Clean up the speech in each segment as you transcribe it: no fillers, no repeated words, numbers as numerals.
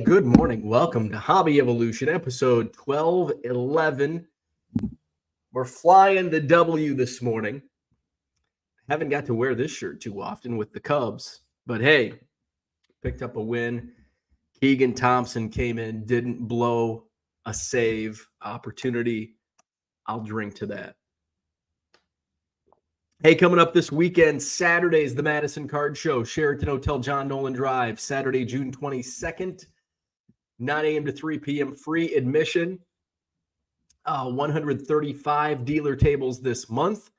good morning. Welcome to Hobby Evolution, episode 1211. We're flying the W this morning. Haven't got to wear this shirt too often with the Cubs, but hey, picked up a win. Keegan Thompson came in, didn't blow a save opportunity. I'll drink to that. Hey, coming up this weekend, Saturday is the Madison Card Show, Sheraton Hotel, John Nolan Drive, Saturday, June 22nd, 9 a.m. to 3 p.m., free admission. 135 dealer tables this month.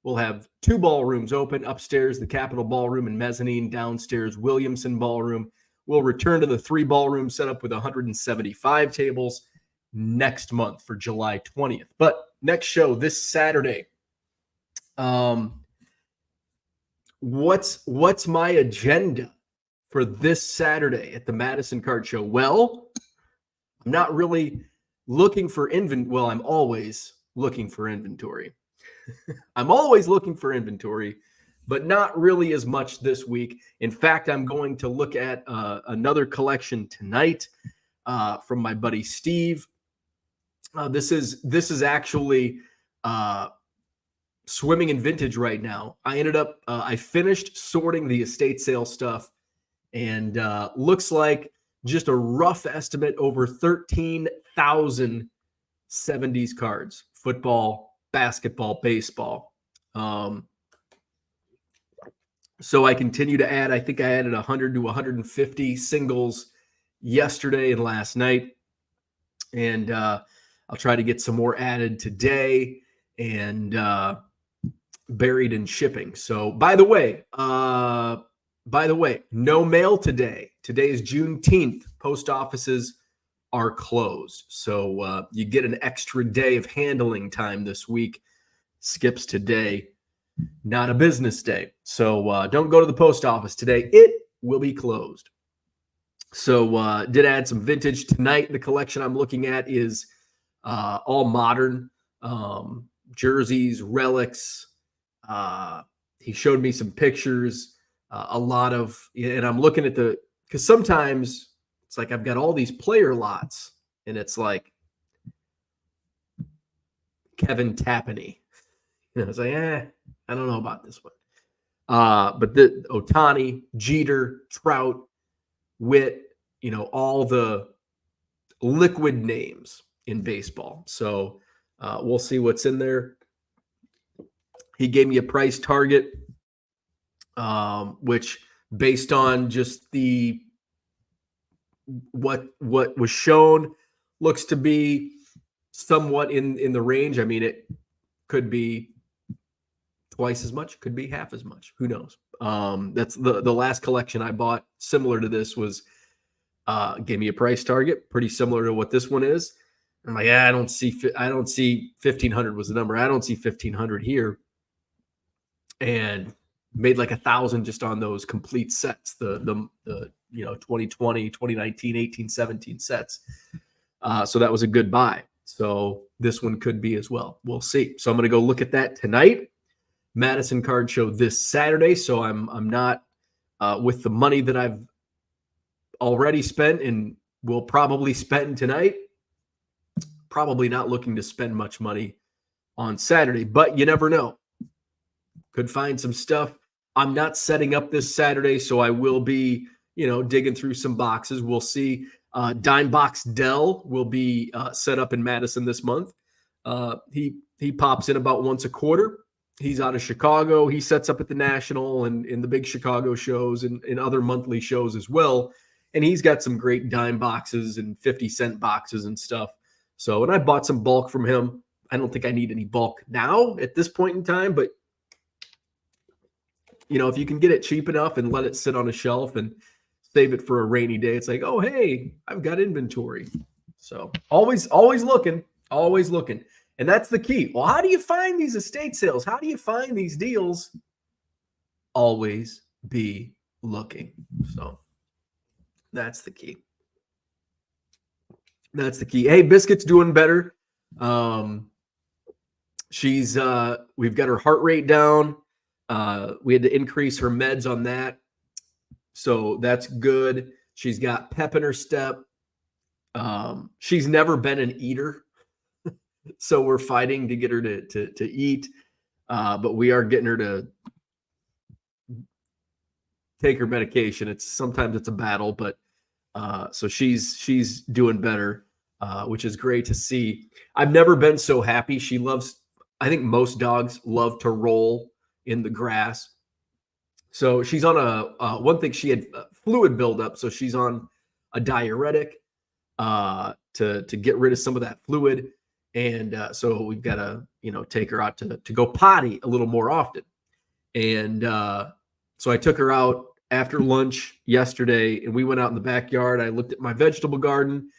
We'll have 2 ballrooms open, upstairs, the Capitol Ballroom and Mezzanine, downstairs, Williamson Ballroom. We'll return to the 3 ballroom setup with 175 tables next month for July 20th. But next show this Saturday. What's my agenda for this Saturday at the Madison Card Show? Well, I'm not really looking for well, I'm always looking for inventory. I'm always looking for inventory, but not really as much this week. In fact, I'm going to look at another collection tonight from my buddy Steve. This is actually swimming in vintage right now. I finished sorting the estate sale stuff, and looks like just a rough estimate over 13,000 70s cards: football, basketball, baseball. So I continue to add. I think I added 100 to 150 singles yesterday and last night, and I'll try to get some more added today and buried in shipping. So by the way, no mail today. Today is Juneteenth. Post offices are closed. So you get an extra day of handling time this week. Skips today, not a business day. So don't go to the post office today. It will be closed. So did add some vintage tonight. The collection I'm looking at is all modern, jerseys, relics. He showed me some pictures, a lot of, and I'm looking at because sometimes it's like I've got all these player lots, and it's like Kevin Tapani. It's like, I don't know about this one. But the Ohtani, Jeter, Trout, Witt, all the liquid names in baseball. So we'll see what's in there. He gave me a price target, which based on just what was shown looks to be somewhat in the range. I mean, it could be twice as much, could be half as much. Who knows? That's the last collection I bought similar to this was gave me a price target pretty similar to what this one is. I'm like, I don't see 1,500 was the number. I don't see 1,500 here. And made like 1,000 just on those complete sets, the 2020, 2019, 18, 17 sets. So that was a good buy. So this one could be as well. We'll see. So I'm going to go look at that tonight. Madison Card Show this Saturday. So I'm not with the money that I've already spent and will probably spend tonight. Probably not looking to spend much money on Saturday, but you never know. Could find some stuff. I'm not setting up this Saturday, so I will be, digging through some boxes. We'll see. Dime Box Dell will be set up in Madison this month. He pops in about once a quarter. He's out of Chicago. He sets up at the National and in the big Chicago shows and in other monthly shows as well. And he's got some great dime boxes and 50-cent boxes and stuff. So, and I bought some bulk from him. I don't think I need any bulk now at this point in time, but if you can get it cheap enough and let it sit on a shelf and save it for a rainy day, it's like, oh, hey, I've got inventory. So always looking. And that's the key. Well, how do you find these estate sales? How do you find these deals? Always be looking. So that's the key. Hey, Biscuit's doing better. We've got her heart rate down. We had to increase her meds on that. So that's good. She's got pep in her step. She's never been an eater, so we're fighting to get her to eat. But we are getting her to take her medication. Sometimes it's a battle, but so she's doing better, which is great to see. I've never been so happy. She loves. I think most dogs love to roll in the grass. So she's on one thing. She had fluid buildup, so she's on a diuretic to get rid of some of that fluid, and so we've got to take her out to go potty a little more often. And so I took her out after lunch yesterday, and we went out in the backyard. I looked at my vegetable garden,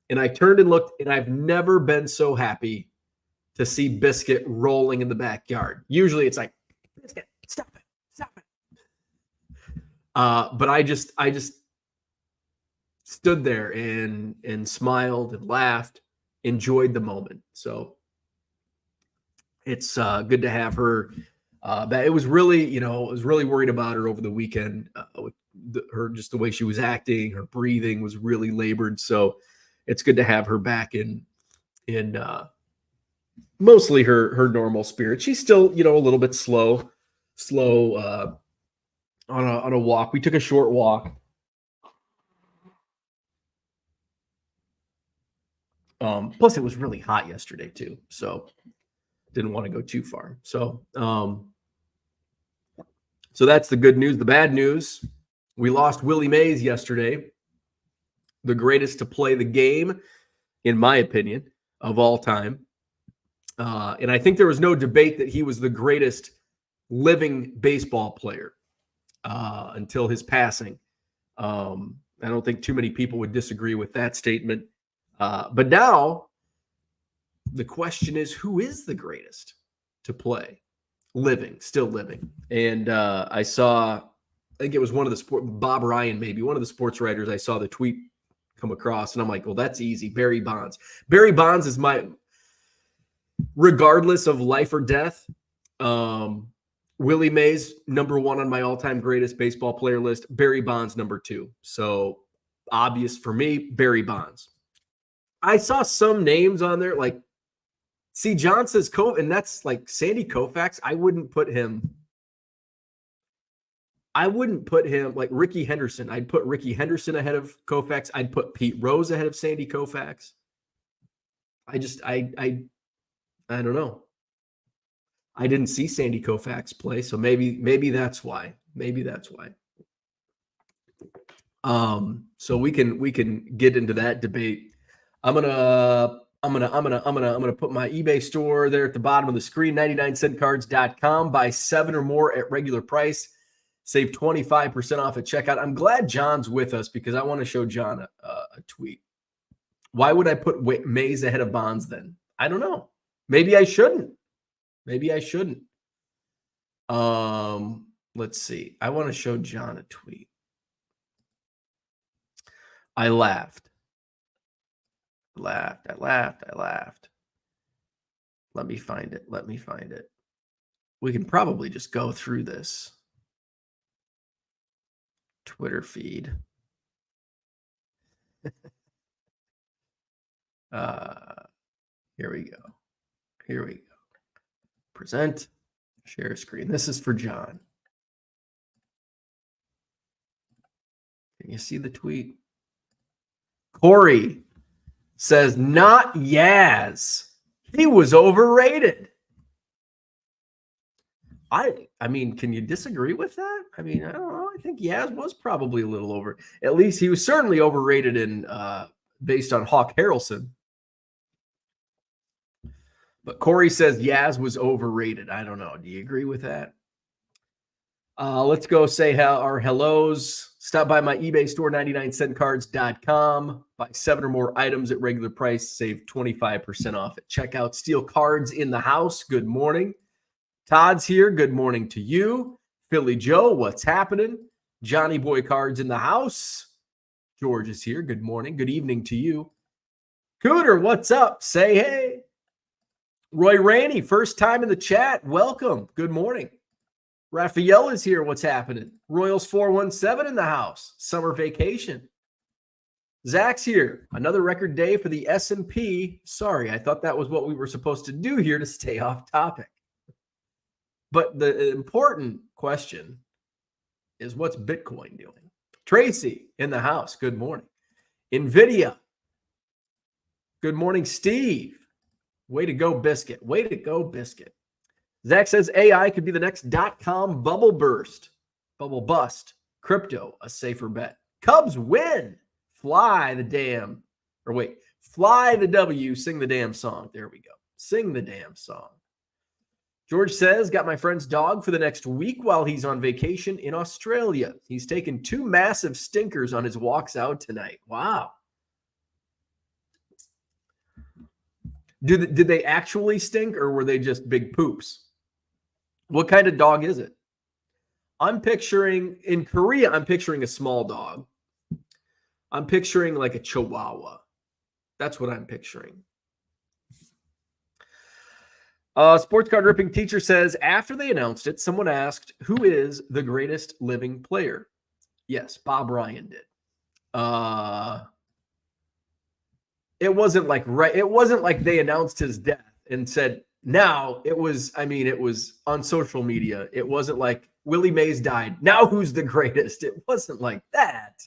and I turned and looked, and I've never been so happy to see Biscuit rolling in the backyard. Usually it's like, Biscuit, stop it. But I just stood there and smiled and laughed, enjoyed the moment. So it's good to have her. It was really, I was really worried about her over the weekend with her, just the way she was acting. Her breathing was really labored. So it's good to have her back in mostly her normal spirit. She's still, a little bit slow on a walk. We took a short walk. Plus it was really hot yesterday too, so didn't want to go too far. So that's the good news. The bad news, we lost Willie Mays yesterday, the greatest to play the game, in my opinion, of all time. And I think there was no debate that he was the greatest living baseball player until his passing. I don't think too many people would disagree with that statement. But now the question is, who is the greatest to play still living? And I think it was Bob Ryan, maybe one of the sports writers. I saw the tweet come across, and I'm like, well, that's easy. Barry Bonds. Barry Bonds is regardless of life or death. Willie Mays, number one on my all-time greatest baseball player list. Barry Bonds, number two. So obvious for me, Barry Bonds. I saw some names on there, like, see, John says and that's like Sandy Koufax. I wouldn't put him like Ricky Henderson. I'd put Ricky Henderson ahead of Koufax. I'd put Pete Rose ahead of Sandy Koufax. I don't know. I didn't see Sandy Koufax play, so maybe that's why. So we can get into that debate. I'm gonna put my eBay store there at the bottom of the screen, 99centcards.com. Buy 7 or more at regular price. Save 25% off at checkout. I'm glad John's with us because I want to show John a tweet. Why would I put Mays ahead of Bonds then? I don't know. Maybe I shouldn't. Let's see. I want to show John a tweet. I laughed. Let me find it. We can probably just go through this Twitter feed. Here we go. Present, share screen. This is for John. Can you see the tweet? Corey says, not Yaz. He was overrated. I mean, can you disagree with that? I mean, I don't know. I think Yaz was probably a little over. At least he was certainly overrated based on Hawk Harrelson. But Corey says Yaz was overrated. I don't know. Do you agree with that? Let's go say our hellos. Stop by my eBay store, 99centcards.com. Buy 7 or more items at regular price. Save 25% off at checkout. Steel cards in the house. Good morning. Todd's here. Good morning to you. Philly Joe, what's happening? Johnny Boy Cards in the house. George is here. Good morning. Good evening to you. Cooter, what's up? Say hey. Roy Rainey, first time in the chat. Welcome. Good morning. Raphael is here. What's happening? Royals 417 in the house. Summer vacation. Zach's here. Another record day for the S&P. Sorry, I thought that was what we were supposed to do here to stay off topic. But the important question is, what's Bitcoin doing? Tracy in the house. Good morning. NVIDIA. Good morning, Steve. Way to go, Biscuit. Way to go, Biscuit. Zach says AI could be the next .com bubble burst. Bubble bust. Crypto, a safer bet. Cubs win. Fly the W, sing the damn song. There we go. Sing the damn song. George says, got my friend's dog for the next week while he's on vacation in Australia. He's taken 2 massive stinkers on his walks out tonight. Wow. Did they actually stink, or were they just big poops? What kind of dog is it? In Korea, I'm picturing a small dog. I'm picturing like a Chihuahua. That's what I'm picturing. Sports card ripping teacher says, after they announced it, someone asked, who is the greatest living player? Yes, Bob Ryan did. It wasn't like they announced his death and said, now it was on social media. It wasn't like Willie Mays died. Now who's the greatest? It wasn't like that.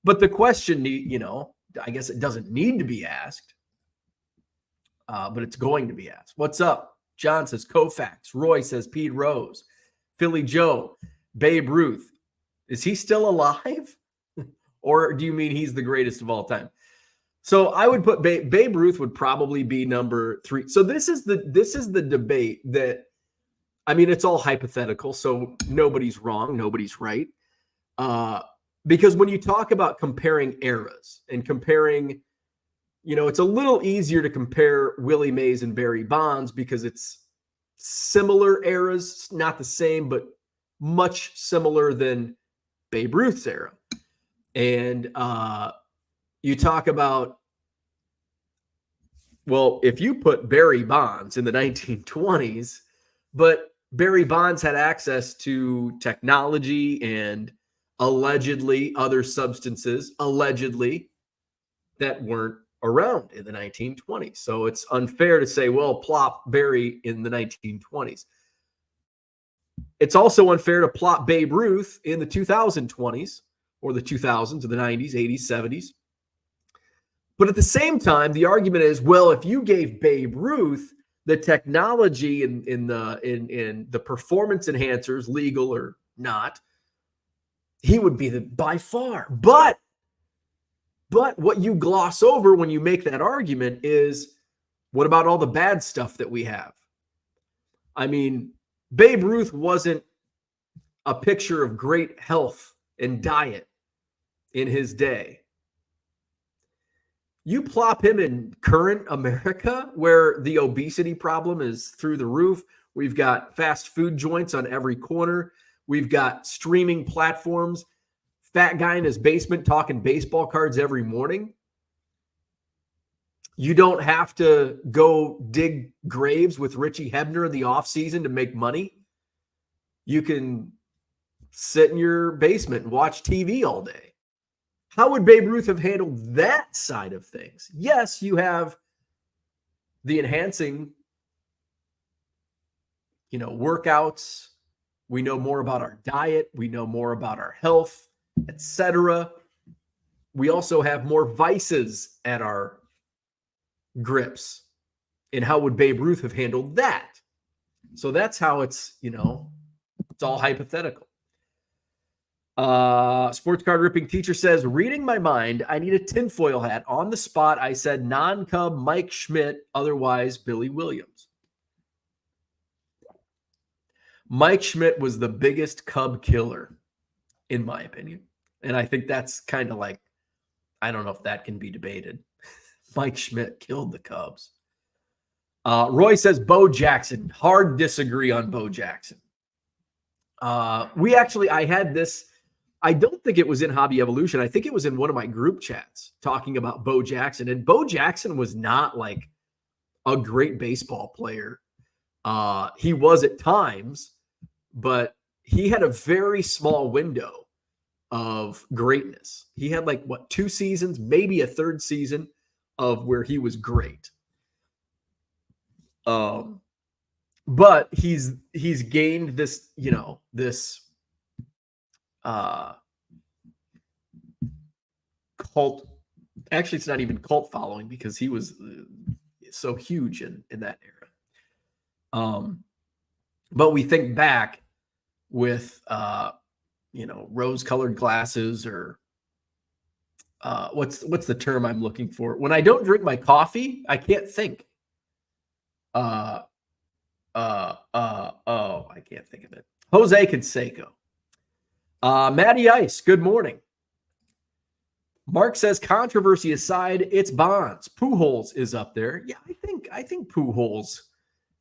But the question, I guess it doesn't need to be asked, but it's going to be asked. What's up? John says Koufax. Roy says Pete Rose. Philly Joe. Babe Ruth. Is he still alive? Or do you mean he's the greatest of all time? So I would put Babe Ruth would probably be number 3. So this is the debate that, it's all hypothetical. So nobody's wrong. Nobody's right. Because when you talk about comparing eras and comparing, it's a little easier to compare Willie Mays and Barry Bonds because it's similar eras, not the same, but much similar than Babe Ruth's era. And you talk about, well, if you put Barry Bonds in the 1920s, but Barry Bonds had access to technology and allegedly other substances, that weren't around in the 1920s. So it's unfair to say, well, plop Barry in the 1920s. It's also unfair to plop Babe Ruth in the 2020s or the 2000s or the 90s, 80s, 70s. But at the same time, the argument is, well, if you gave Babe Ruth the technology in the performance enhancers, legal or not, he would be by far. But what you gloss over when you make that argument is, what about all the bad stuff that we have? Babe Ruth wasn't a picture of great health and diet in his day. You plop him in current America, where the obesity problem is through the roof. We've got fast food joints on every corner. We've got streaming platforms. Fat guy in his basement talking baseball cards every morning. You don't have to go dig graves with Richie Hebner in the offseason to make money. You can sit in your basement and watch TV all day. How would Babe Ruth have handled that side of things? Yes, you have the enhancing, workouts. We know more about our diet. We know more about our health, etc. We also have more vices at our grips. And how would Babe Ruth have handled that? So that's how it's all hypothetical. Sports card ripping teacher says, reading my mind, I need a tinfoil hat. On the spot, I said non-Cub Mike Schmidt, otherwise Billy Williams. Mike Schmidt was the biggest Cub killer, in my opinion. And I think that's kind of like, I don't know if that can be debated. Mike Schmidt killed the Cubs. Roy says Bo Jackson. Hard disagree on Bo Jackson. I had this, I don't think it was in Hobby Evolution. I think it was in one of my group chats talking about Bo Jackson. And Bo Jackson was not like a great baseball player. He was at times, but he had a very small window of greatness. He had like what, 2 seasons, maybe a third season of where he was great. But he's gained this, this cult. Actually, it's not even cult following because he was so huge in that era. But we think back with rose-colored glasses, or what's the term I'm looking for? When I don't drink my coffee, I can't think. I can't think of it. Jose Canseco. Matty Ice, good morning. Mark says, controversy aside, it's Bonds. Pujols is up there. Yeah, I think Pujols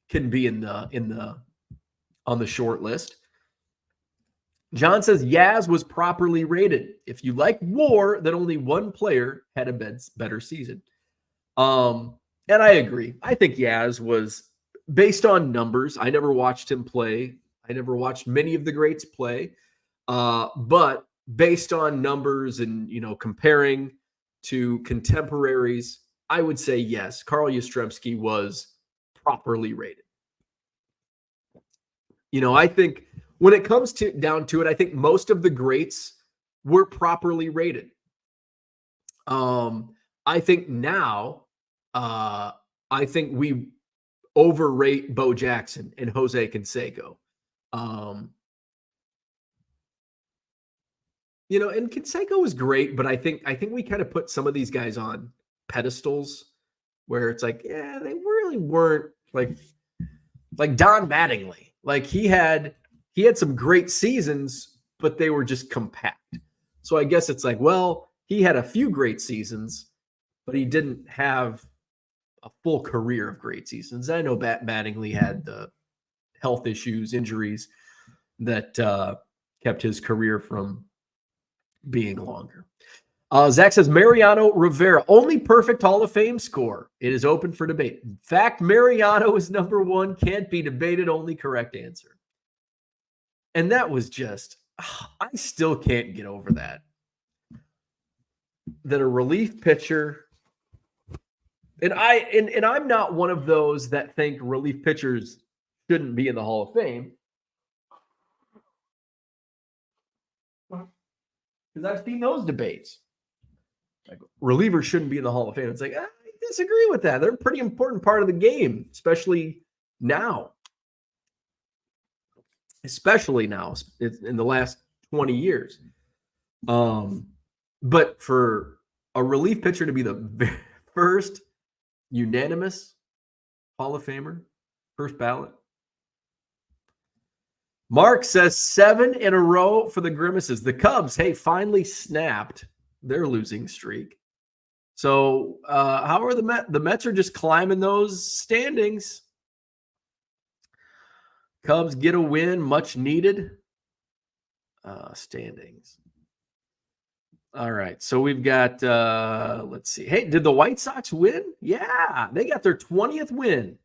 can be on the short list. John says Yaz was properly rated. If you like WAR, then only one player had a better season. And I agree. I think Yaz was, based on numbers. I never watched him play. I never watched many of the greats play. But based on numbers and, comparing to contemporaries, I would say yes, Carl Yastrzemski was properly rated. I think when it comes down to it, I think most of the greats were properly rated. I think now, I think we overrate Bo Jackson and Jose Canseco. And Canseco was great, but I think we kind of put some of these guys on pedestals where it's like, yeah, they really weren't like Don Mattingly. Like he had some great seasons, but they were just compact. So I guess it's like, well, he had a few great seasons, but he didn't have a full career of great seasons. I know Mattingly had the health issues, injuries that kept his career from being longer. Zach says Mariano Rivera, only perfect Hall of Fame score. It is open for debate. In fact, Mariano is number one. Can't be debated. Only correct answer. And that was just, I still can't get over that. That a relief pitcher, and I'm not one of those that think relief pitchers shouldn't be in the Hall of Fame. Because I've seen those debates. Like, relievers shouldn't be in the Hall of Fame. It's like, I disagree with that. They're a pretty important part of the game, especially now. Especially now, in the last 20 years. But for a relief pitcher to be the first unanimous Hall of Famer, first ballot. Mark says 7 in a row for the Grimaces. The Cubs, hey, finally snapped their losing streak. So how are the Mets? The Mets are just climbing those standings. Cubs get a win, much needed. Standings. All right, so we've got, let's see. Hey, did the White Sox win? Yeah, they got their 20th win.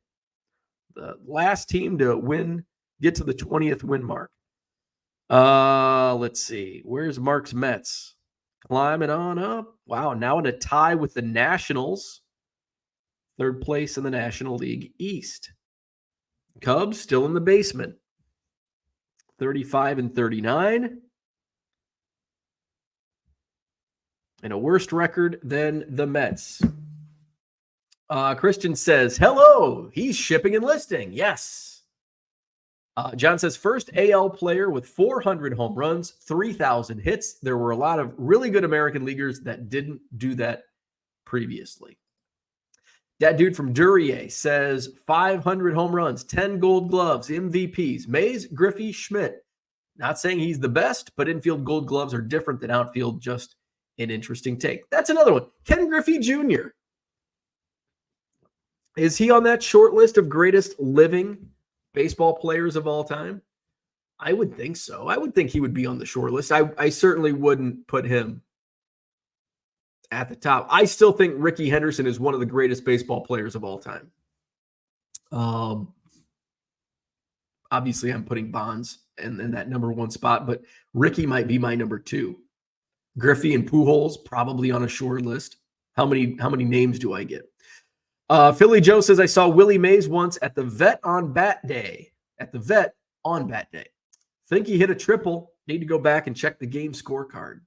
The last team to get to the 20th win mark. Let's see. Where's Mark's Mets? Climbing on up. Wow, now in a tie with the Nationals. Third place in the National League East. Cubs still in the basement. 35 and 39. And a worse record than the Mets. Christian says, hello, he's shipping and listing. Yes. John says, first AL player with 400 home runs, 3,000 hits. There were a lot of really good American leaguers that didn't do that previously. That dude from Duryea says 500 home runs, 10 gold gloves, MVPs. Mays, Griffey, Schmidt. Not saying he's the best, but infield gold gloves are different than outfield. Just an interesting take. That's another one. Ken Griffey Jr. Is he on that short list of greatest living baseball players of all time? I would think so. I would think he would be on the short list. I certainly wouldn't put him at the top. I still think Rickey Henderson is one of the greatest baseball players of all time. Obviously, I'm putting Bonds in that number one spot, but Rickey might be my number two. Griffey and Pujols probably on a short list. How many names do I get? Philly Joe says, I saw Willie Mays once at the vet on bat day. Think he hit a triple. Need to go back and check the game scorecard.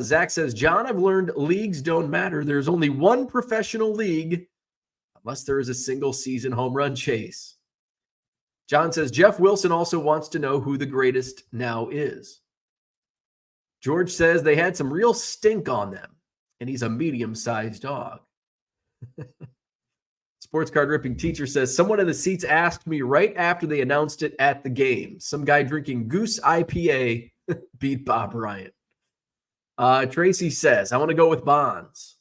Zach says, John, I've learned leagues don't matter. There's only one professional league unless there is a single season home run chase. John says, Jeff Wilson also wants to know who the greatest now is. George says they had some real stink on them, and he's a medium-sized dog. Sports card ripping teacher says, someone in the seats asked me right after they announced it at the game. Some guy drinking Goose IPA beat Bob Bryant. Tracy says, I want to go with Bonds.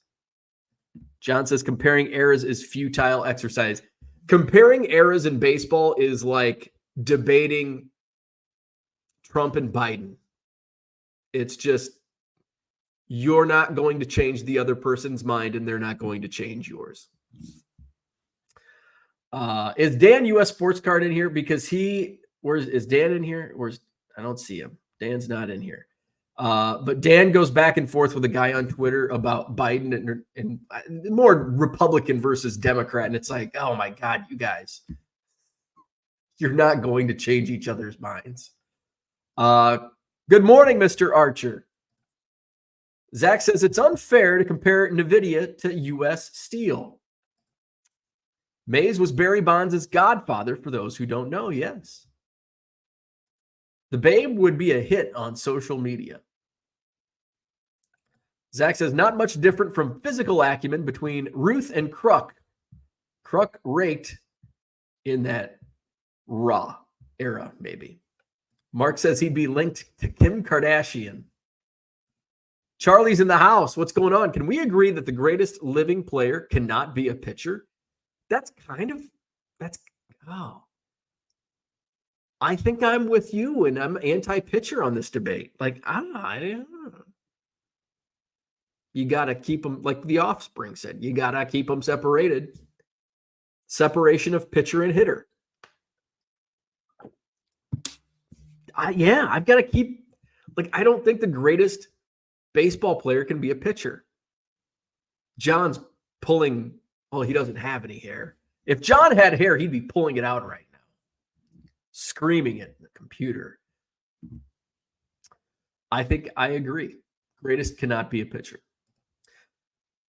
John says, comparing eras is futile exercise. Comparing eras in baseball is like debating Trump and Biden. It's just, you're not going to change the other person's mind, and they're not going to change yours. Is Dan US Sports Card in here? Because is Dan in here? I don't see him. Dan's not in here. But Dan goes back and forth with a guy on Twitter about Biden and more Republican versus Democrat. And it's like, oh my God, you guys, you're not going to change each other's minds. Good morning, Mr. Archer. Zach says it's unfair to compare NVIDIA to U.S. Steel. Mays was Barry Bonds' godfather, for those who don't know, yes. The Babe would be a hit on social media. Zach says, not much different from physical acumen between Ruth and Kruk. Kruk raked in that Raw era, maybe. Mark says he'd be linked to Kim Kardashian. Charlie's in the house. What's going on? Can we agree that the greatest living player cannot be a pitcher? I think I'm with you, and I'm anti-pitcher on this debate. Like, I don't know. You got to keep them, like the Offspring said, you got to keep them separated. Separation of pitcher and hitter. I've got to keep, I don't think the greatest baseball player can be a pitcher. John's pulling, he doesn't have any hair. If John had hair, he'd be pulling it out right now, screaming at the computer. I think I agree. Greatest cannot be a pitcher.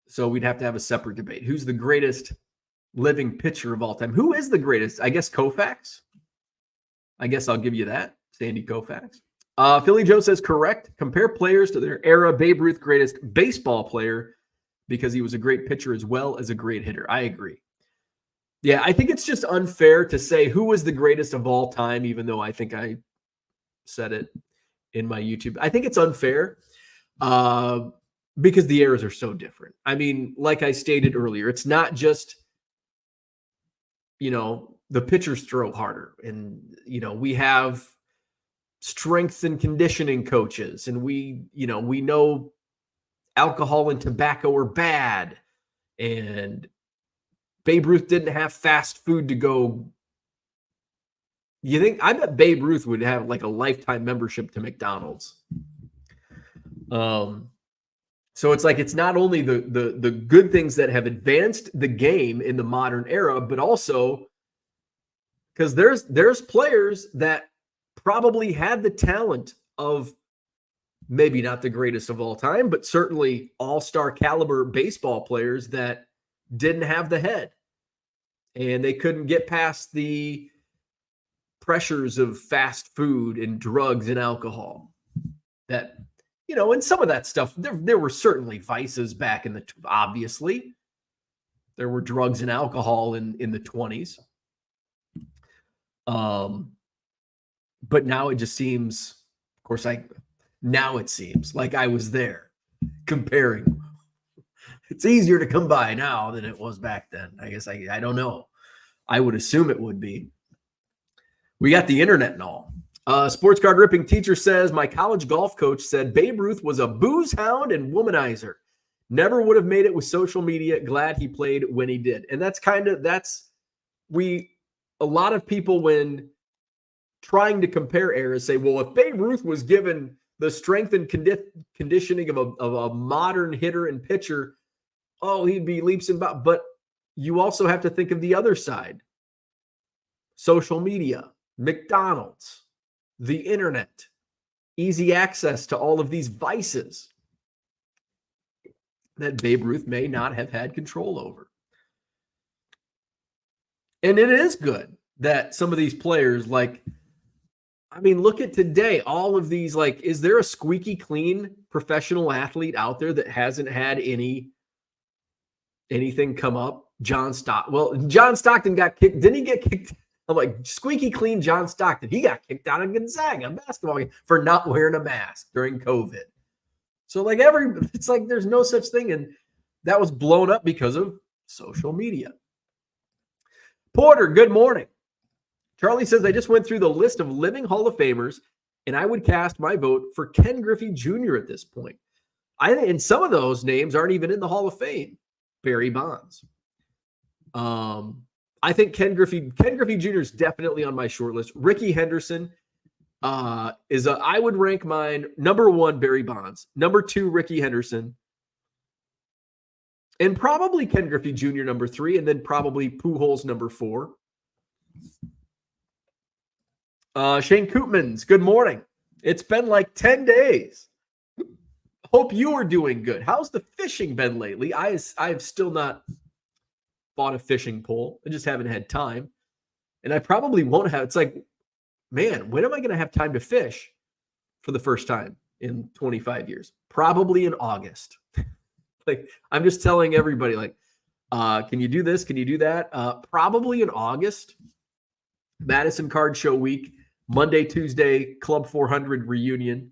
So we'd have to have a separate debate. Who's the greatest living pitcher of all time? Who is the greatest? I guess Koufax. I guess I'll give you that. Sandy Koufax. Philly Joe says, correct. Compare players to their era. Babe Ruth, greatest baseball player because he was a great pitcher as well as a great hitter. I agree. Yeah, I think it's just unfair to say who was the greatest of all time, even though I think I said it in my YouTube. I think it's unfair because the eras are so different. I mean, like I stated earlier, it's not just, the pitchers throw harder. And, we have strength and conditioning coaches, and we know alcohol and tobacco are bad, and Babe Ruth didn't have fast food to go. I bet Babe Ruth would have like a lifetime membership to McDonald's. So it's like, it's not only the good things that have advanced the game in the modern era, but also because there's players that probably had the talent of maybe not the greatest of all time, but certainly all-star caliber baseball players that didn't have the head, and they couldn't get past the pressures of fast food and drugs and alcohol. That, and some of that stuff, there were certainly vices back in obviously. There were drugs and alcohol in the 20s. But now it just seems, of course, now it seems like I was there comparing. It's easier to come by now than it was back then. I guess I don't know. I would assume it would be. We got the internet and all. Sports card ripping teacher says, my college golf coach said Babe Ruth was a booze hound and womanizer. Never would have made it with social media. Glad he played when he did. And a lot of people, when trying to compare eras, say, well, if Babe Ruth was given the strength and conditioning of a modern hitter and pitcher, oh, he'd be leaps and bounds. But you also have to think of the other side. Social media, McDonald's, the internet, easy access to all of these vices that Babe Ruth may not have had control over. And it is good that some of these players, like, I mean, look at today, all of these, like, is there a squeaky clean professional athlete out there that hasn't had anything come up? John Stockton got kicked. Didn't he get kicked? I'm like, squeaky clean John Stockton. He got kicked out of Gonzaga basketball game for not wearing a mask during COVID. So like it's like there's no such thing. And that was blown up because of social media. Porter, good morning. Charlie says, I just went through the list of living Hall of Famers, and I would cast my vote for Ken Griffey Jr. at this point. And some of those names aren't even in the Hall of Fame. Barry Bonds. I think Ken Griffey Jr. is definitely on my short list. Ricky Henderson I would rank mine number 1, Barry Bonds, number 2, Ricky Henderson, and probably Ken Griffey Jr. number 3, and then probably Pujols number 4. Shane Koopmans, good morning. It's been like 10 days. Hope you are doing good. How's the fishing been lately? I've still not bought a fishing pole. I just haven't had time. And I probably won't have. It's like, man, when am I going to have time to fish for the first time in 25 years? Probably in August. Like, I'm just telling everybody, like, can you do this? Can you do that? Probably in August. Madison Card Show week, Monday, Tuesday, Club 400 reunion.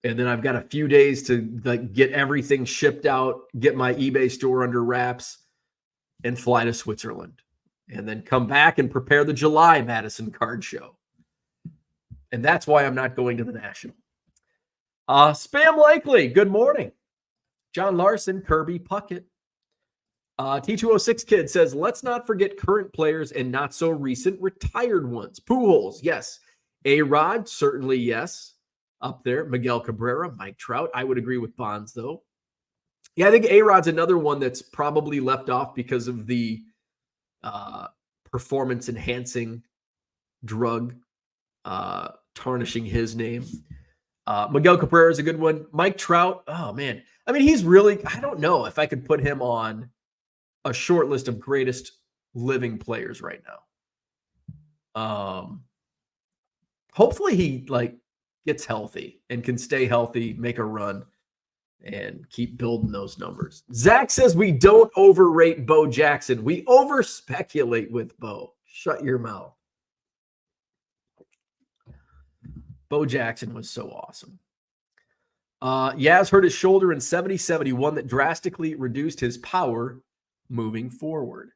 And then I've got a few days to like get everything shipped out, get my eBay store under wraps, and fly to Switzerland. And then come back and prepare the July Madison Card Show. And that's why I'm not going to the National. Spam Likely, good morning. John Larson, Kirby Puckett. T206 Kid says, let's not forget current players and not so recent retired ones. Pujols, yes. A-Rod, certainly yes. Up there. Miguel Cabrera, Mike Trout. I would agree with Bonds, though. Yeah, I think A-Rod's another one that's probably left off because of the performance-enhancing drug tarnishing his name. Miguel Cabrera is a good one. Mike Trout, oh, man. I mean, he's really, I don't know if I could put him on a short list of greatest living players right now. Hopefully he, like, gets healthy and can stay healthy, make a run, and keep building those numbers. Zach says we don't overrate Bo Jackson. We over-speculate with Bo. Shut your mouth. Bo Jackson was so awesome. Yaz hurt his shoulder in 70-71 that drastically reduced his power moving forward.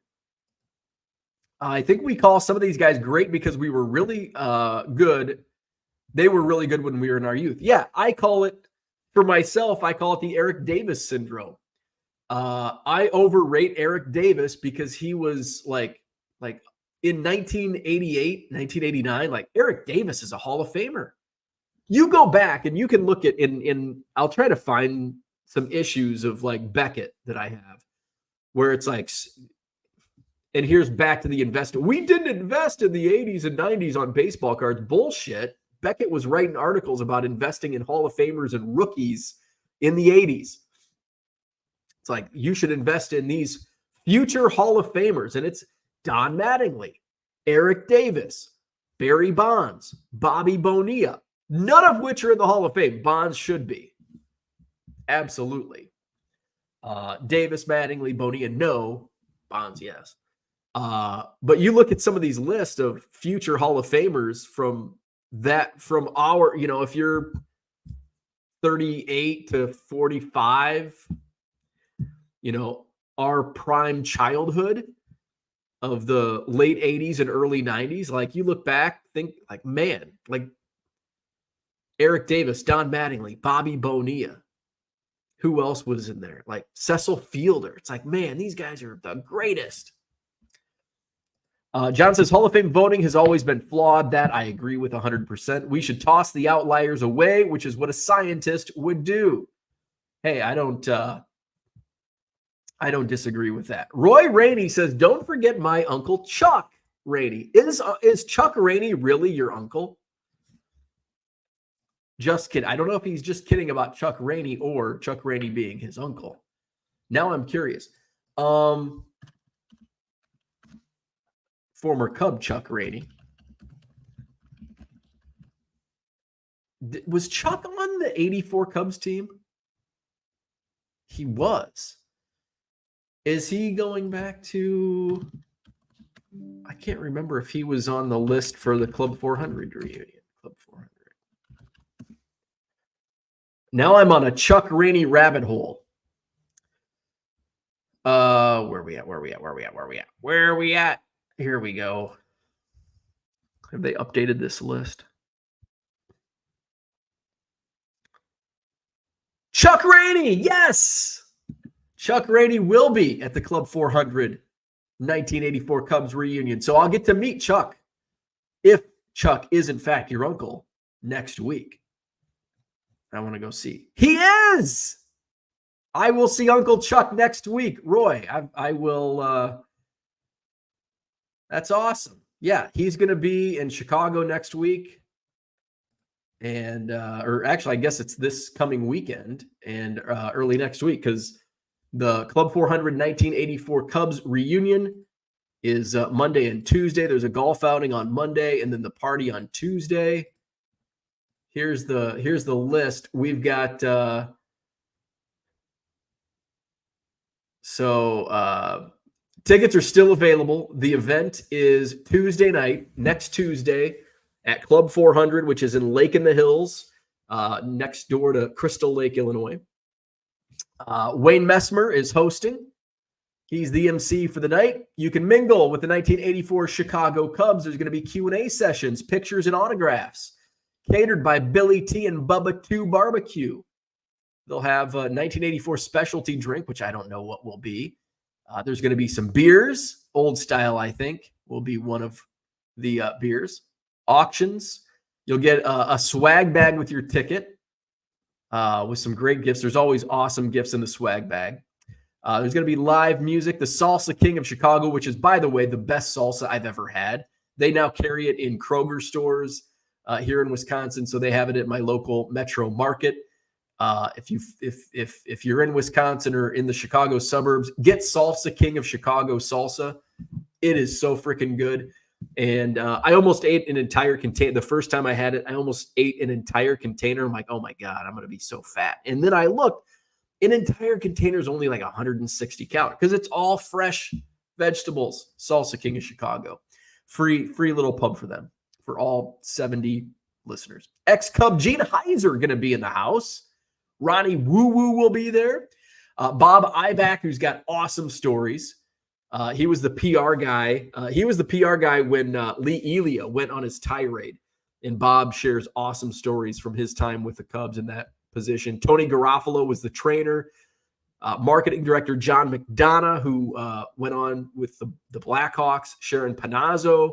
I think we call some of these guys great because we were really good. They were really good when we were in our youth. Yeah, I call it, for myself, I call it the Eric Davis syndrome. I overrate Eric Davis because he was like in 1988, 1989, like Eric Davis is a Hall of Famer. You go back and you can look at I'll try to find some issues of like Beckett that I have where it's like, and here's back to the investment. We didn't invest in the 80s and 90s on baseball cards. Bullshit. Beckett was writing articles about investing in Hall of Famers and rookies in the 80s. It's like, you should invest in these future Hall of Famers. And it's Don Mattingly, Eric Davis, Barry Bonds, Bobby Bonilla, none of which are in the Hall of Fame. Bonds should be. Absolutely. Davis, Mattingly, Bonilla, no. Bonds, yes. But you look at some of these lists of future Hall of Famers from our, if you're 38 to 45, our prime childhood of the late 80s and early 90s, like you look back, think like, man, like Eric Davis, Don Mattingly, Bobby Bonilla. Who else was in there? Like Cecil Fielder. It's like, man, these guys are the greatest. John says Hall of Fame voting has always been flawed. That I agree with 100%. We should toss the outliers away, which is what a scientist would do. Hey, I don't disagree with that. Roy Rainey says, don't forget my uncle Chuck Rainey. Is Chuck Rainey really your uncle? Just kidding. I don't know if he's just kidding about Chuck Rainey or Chuck Rainey being his uncle. Now I'm curious. Former Cub Chuck Rainey. Was Chuck on the 84 Cubs team? He was. Is he going back to... I can't remember if he was on the list for the Club 400 reunion. Club 400. Now I'm on a Chuck Rainey rabbit hole. Where we at? Here we go. Have they updated this list? Chuck Rainey, yes! Chuck Rainey will be at the Club 400 1984 Cubs reunion. So I'll get to meet Chuck, if Chuck is in fact your uncle, next week. I want to go see. He is! I will see Uncle Chuck next week. Roy, I will. That's awesome. Yeah, he's going to be in Chicago next week. And, or actually, I guess it's this coming weekend and early next week, because the Club 400 1984 Cubs reunion is Monday and Tuesday. There's a golf outing on Monday and then the party on Tuesday. Here's the list. We've got tickets are still available. The event is Tuesday night, next Tuesday, at Club 400, which is in Lake in the Hills, next door to Crystal Lake, Illinois. Wayne Messmer is hosting. He's the MC for the night. You can mingle with the 1984 Chicago Cubs. There's going to be Q&A sessions, pictures, and autographs, catered by Billy T and Bubba 2 Barbecue. They'll have a 1984 specialty drink, which I don't know what will be. There's going to be some beers. Old Style, I think, will be one of the beers. Auctions. You'll get a swag bag with your ticket with some great gifts. There's always awesome gifts in the swag bag. There's going to be live music. The Salsa King of Chicago, which is, by the way, the best salsa I've ever had. They now carry it in Kroger stores here in Wisconsin, so they have it at my local Metro Market. If you're in Wisconsin or in the Chicago suburbs, get Salsa King of Chicago salsa. It is so freaking good. And I almost ate an entire container. The first time I had it, I almost ate an entire container. I'm like, oh my God, I'm going to be so fat. And then I looked, an entire container is only like 160 calories because it's all fresh vegetables. Salsa King of Chicago. Free little pub for them, for all 70 listeners. Ex-Cub Gene Heiser going to be in the house. Ronnie Woo Woo will be there. Bob Ibach, who's got awesome stories. He was the PR guy. He was the PR guy when Lee Elia went on his tirade. And Bob shares awesome stories from his time with the Cubs in that position. Tony Garofalo was the trainer. Marketing director John McDonough, who went on with the Blackhawks. Sharon Panazzo.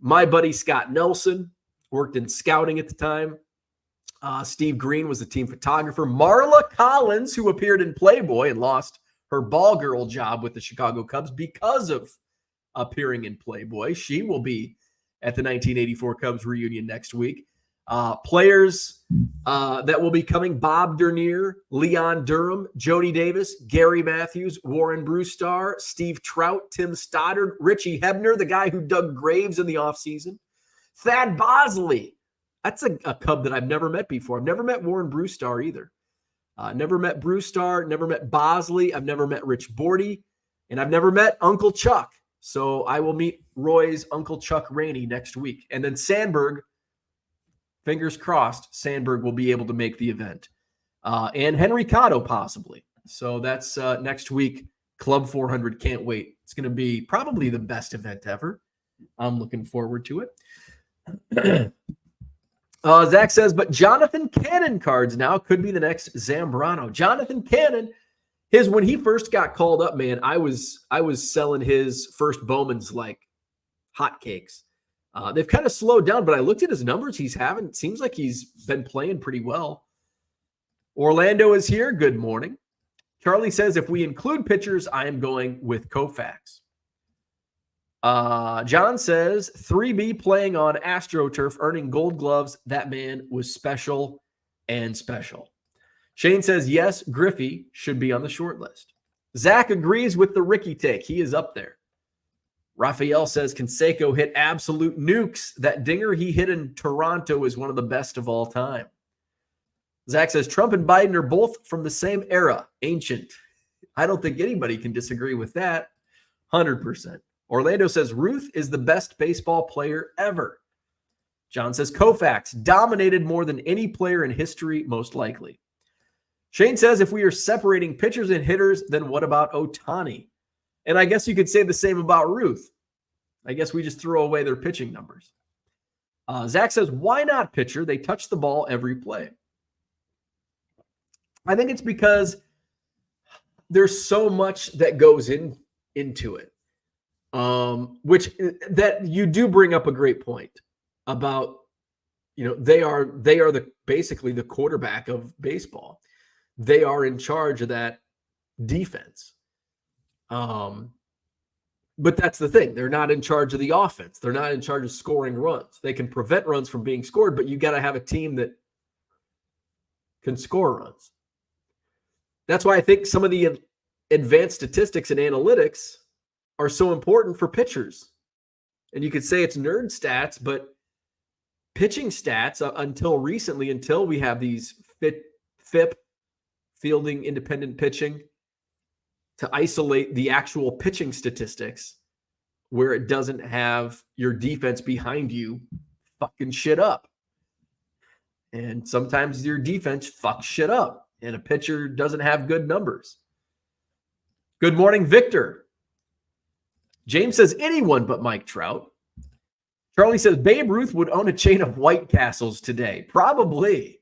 My buddy Scott Nelson worked in scouting at the time. Steve Green was the team photographer. Marla Collins, who appeared in Playboy and lost her ball girl job with the Chicago Cubs because of appearing in Playboy. She will be at the 1984 Cubs reunion next week. Players that will be coming: Bob Dernier, Leon Durham, Jody Davis, Gary Matthews, Warren Brewstar, Steve Trout, Tim Stoddard, Richie Hebner, the guy who dug graves in the offseason, Thad Bosley. That's a Cub that I've never met before. I've never met Warren Brewstar either. Never met Brewstar, never met Bosley. I've never met Rich Bordy, and I've never met Uncle Chuck. So I will meet Roy's Uncle Chuck Rainey next week. And then Sandberg, fingers crossed, Sandberg will be able to make the event. And Henry Cotto possibly. So that's next week, Club 400. Can't wait. It's going to be probably the best event ever. I'm looking forward to it. Zach says, but Jonathan Cannon cards now could be the next Zambrano. Jonathan Cannon, when he first got called up, man, I was selling his first Bowman's like hotcakes. They've kind of slowed down, but I looked at his numbers. Seems like he's been playing pretty well. Orlando is here. Good morning. Charlie says, if we include pitchers, I am going with Koufax. John says, 3B playing on AstroTurf, earning gold gloves. That man was special and special. Shane says, yes, Griffey should be on the short list. Zach agrees with the Ricky take. He is up there. Raphael says, Canseco hit absolute nukes. That dinger he hit in Toronto is one of the best of all time. Zach says, Trump and Biden are both from the same era, ancient. I don't think anybody can disagree with that. 100%. Orlando says, Ruth is the best baseball player ever. John says, Koufax dominated more than any player in history, most likely. Shane says, if we are separating pitchers and hitters, then what about Ohtani? And I guess you could say the same about Ruth. I guess we just throw away their pitching numbers. Zach says, why not pitcher? They touch the ball every play. I think it's because there's so much that goes into it. Which that you do bring up a great point about, they are basically the quarterback of baseball. They are in charge of that defense. But that's the thing. They're not in charge of the offense. They're not in charge of scoring runs. They can prevent runs from being scored, but you got to have a team that can score runs. That's why I think some of the advanced statistics and analytics are so important for pitchers. And you could say it's nerd stats, but pitching stats until recently, until we have these FIP, fielding independent pitching, to isolate the actual pitching statistics where it doesn't have your defense behind you fucking shit up. And sometimes your defense fucks shit up and a pitcher doesn't have good numbers. Good morning, Victor. James says anyone but Mike Trout. Charlie says Babe Ruth would own a chain of White Castles today. Probably.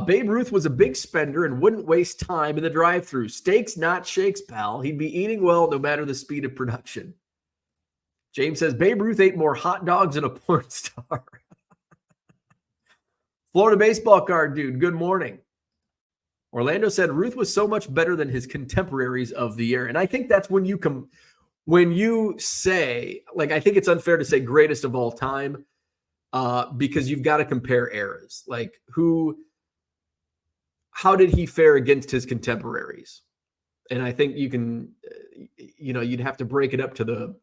Babe Ruth was a big spender and wouldn't waste time in the drive-thru. Steaks, not shakes, pal. He'd be eating well no matter the speed of production. James says Babe Ruth ate more hot dogs than a porn star. Florida baseball card dude, good morning. Orlando said Ruth was so much better than his contemporaries of the year. And I think that's when you say, like, I think it's unfair to say greatest of all time because you've got to compare eras. Like, how did he fare against his contemporaries? And I think you can, you'd have to break it up to the,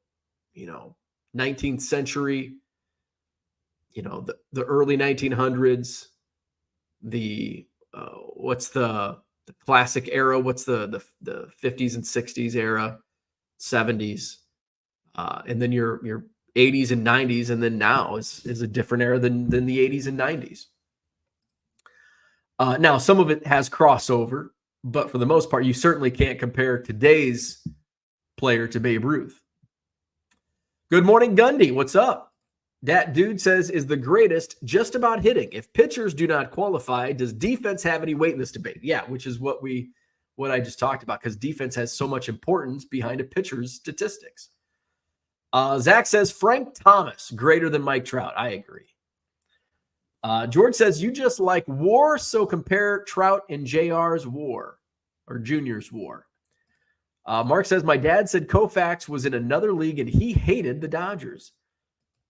19th century, the early 1900s, what's the classic era? What's the 50s and 60s era, 70s, and then your 80s and 90s, and then now is a different era than the 80s and 90s. Now, some of it has crossover, but for the most part, you certainly can't compare today's player to Babe Ruth. Good morning, Gundy. What's up? That dude says is the greatest just about hitting. If pitchers do not qualify, does defense have any weight in this debate? Yeah, which is what I just talked about, because defense has so much importance behind a pitcher's statistics. Zach says Frank Thomas greater than Mike Trout. I agree. George says you just like war, so compare Trout and JR's war or Junior's war. Mark says my dad said Koufax was in another league and he hated the Dodgers.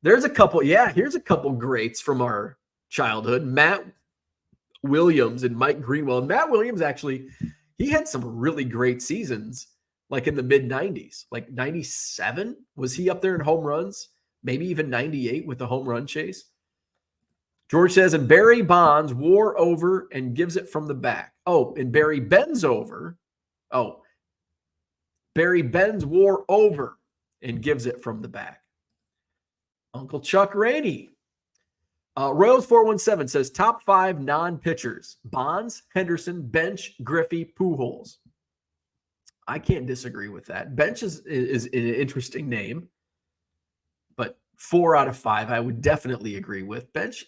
There's a couple. Yeah, here's a couple greats from our childhood. Matt Williams and Mike Greenwell. And Matt Williams, actually, he had some really great seasons, like in the mid-90s. Like 97, was he up there in home runs? Maybe even 98 with the home run chase. George says, and Barry Bonds wore over and gives it from the back. Oh, and Barry bends over. Oh, Barry Benz wore over and gives it from the back. Uncle Chuck Rainey. Royals 417 says top 5 non-pitchers: Bonds, Henderson, Bench, Griffey, Pujols. I can't disagree with that. Bench is an interesting name, but 4 out of 5 I would definitely agree with. Bench,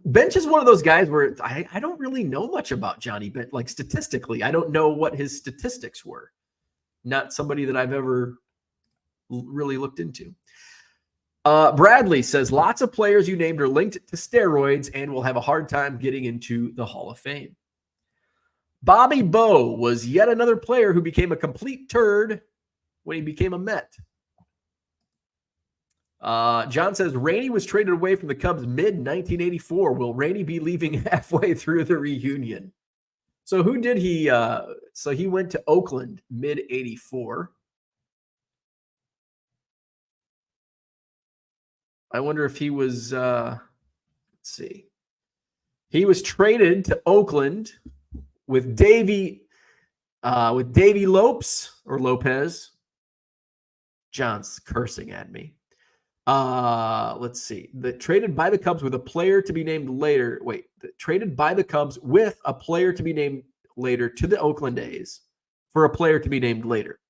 Bench is one of those guys where I don't really know much about Johnny Bench. Like statistically, I don't know what his statistics were. Not somebody that I've ever really looked into. Bradley says lots of players you named are linked to steroids and will have a hard time getting into the Hall of Fame. Bobby Bowe was yet another player who became a complete turd when he became a Met. John says Rainey was traded away from the Cubs mid-1984. Will Rainey be leaving halfway through the reunion? So who did he? So he went to Oakland mid-84. I wonder if he was, let's see. He was traded to Oakland with Davey Lopez. John's cursing at me. Let's see. Traded by the Cubs with a player to be named later. Traded by the Cubs with a player to be named later to the Oakland A's for a player to be named later.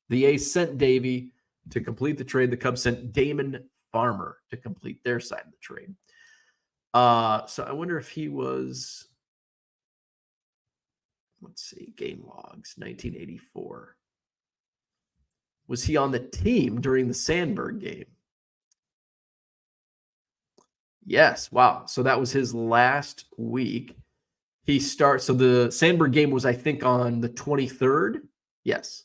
The A's sent Davey to complete the trade. The Cubs sent Damon Farmer to complete their side of the trade. So I wonder if he was, let's see, game logs, 1984. Was he on the team during the Sandberg game? Yes. Wow. So that was his last week. So the Sandberg game was, I think, on the 23rd. Yes.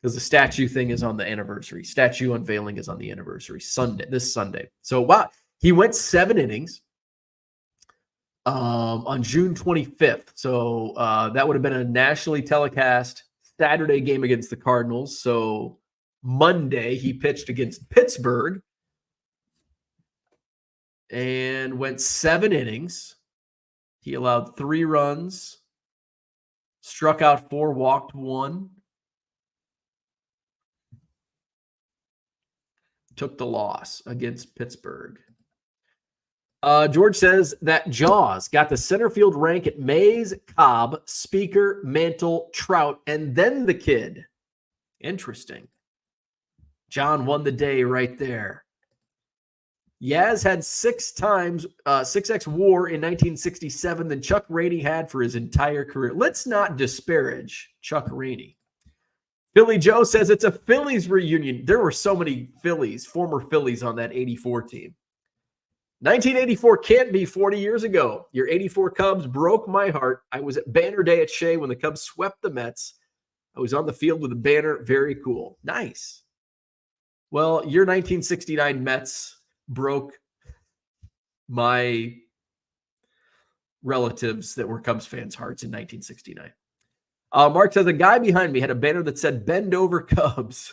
Because the statue thing is on the anniversary. Statue unveiling is on the anniversary this Sunday. So wow, he went 7 innings on June 25th. So that would have been a nationally telecast Saturday game against the Cardinals. So Monday he pitched against Pittsburgh and went 7 innings. He allowed 3 runs, struck out 4, walked 1. Took the loss against Pittsburgh. George says that Jaws got the center field rank at Mays, Cobb, Speaker, Mantle, Trout, and then the kid. Interesting. John won the day right there. Yaz had 6 times 6X WAR in 1967 than Chuck Rainey had for his entire career. Let's not disparage Chuck Rainey. Philly Joe says it's a Phillies reunion. There were so many former Phillies on that 84 team. 1984 can't be 40 years ago. Your 84 Cubs broke my heart. I was at Banner Day at Shea when the Cubs swept the Mets. I was on the field with a banner. Very cool. Nice. Well, your 1969 Mets broke my relatives that were Cubs fans' hearts in 1969. Mark says a guy behind me had a banner that said "Bend over Cubs."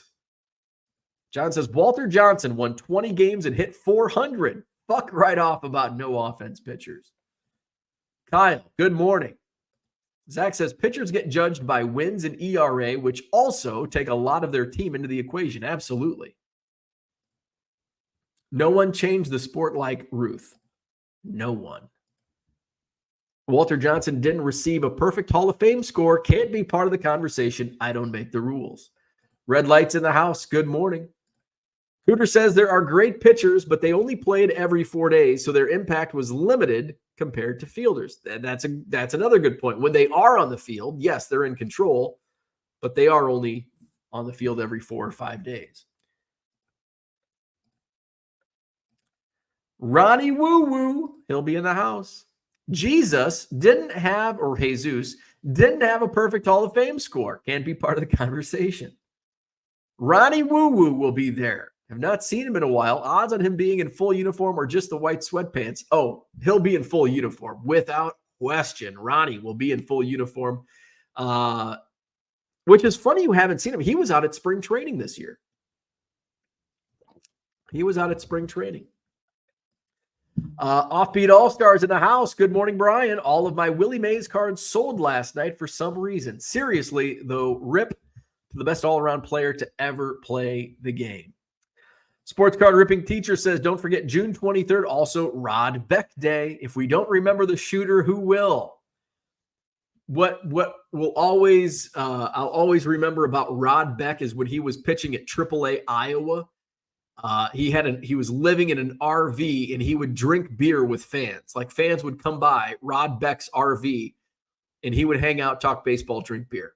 John says Walter Johnson won 20 games and hit 400. Fuck right off about no offense pitchers. Kyle, good morning. Zach says pitchers get judged by wins and ERA, which also take a lot of their team into the equation. Absolutely. No one changed the sport like Ruth. No one. Walter Johnson didn't receive a perfect Hall of Fame score. Can't be part of the conversation. I don't make the rules. Red lights in the house. Good morning. Cooter says there are great pitchers, but they only played every 4 days, so their impact was limited compared to fielders. That's another good point. When they are on the field, yes, they're in control, but they are only on the field every 4 or 5 days. Ronnie Woo Woo, he'll be in the house. Jesus didn't have a perfect Hall of Fame score. Can't be part of the conversation. Ronnie Woo Woo will be there. Have not seen him in a while. Odds on him being in full uniform or just the white sweatpants. Oh, he'll be in full uniform without question. Ronnie will be in full uniform, which is funny you haven't seen him. He was out at spring training this year. Offbeat All-Stars in the house. Good morning, Brian. All of my Willie Mays cards sold last night for some reason. Seriously, though, rip to the best all-around player to ever play the game. Sports Card Ripping Teacher says, don't forget June 23rd, also Rod Beck Day. If we don't remember the shooter, who will? What will always I'll always remember about Rod Beck is when he was pitching at AAA Iowa. He was living in an RV and he would drink beer with fans. Like fans would come by Rod Beck's RV and he would hang out, talk baseball, drink beer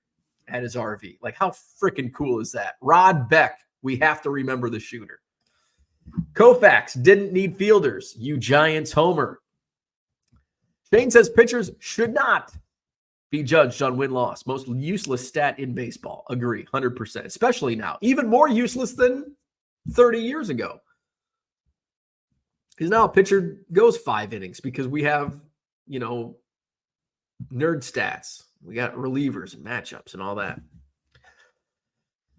at his RV. Like how freaking cool is that? Rod Beck We have to remember the shooter. Koufax didn't need fielders. You Giants homer. Shane says pitchers should not be judged on win-loss. Most useless stat in baseball. Agree, 100%. Especially now. Even more useless than 30 years ago. Because now a pitcher goes 5 innings because we have, nerd stats. We got relievers and matchups and all that.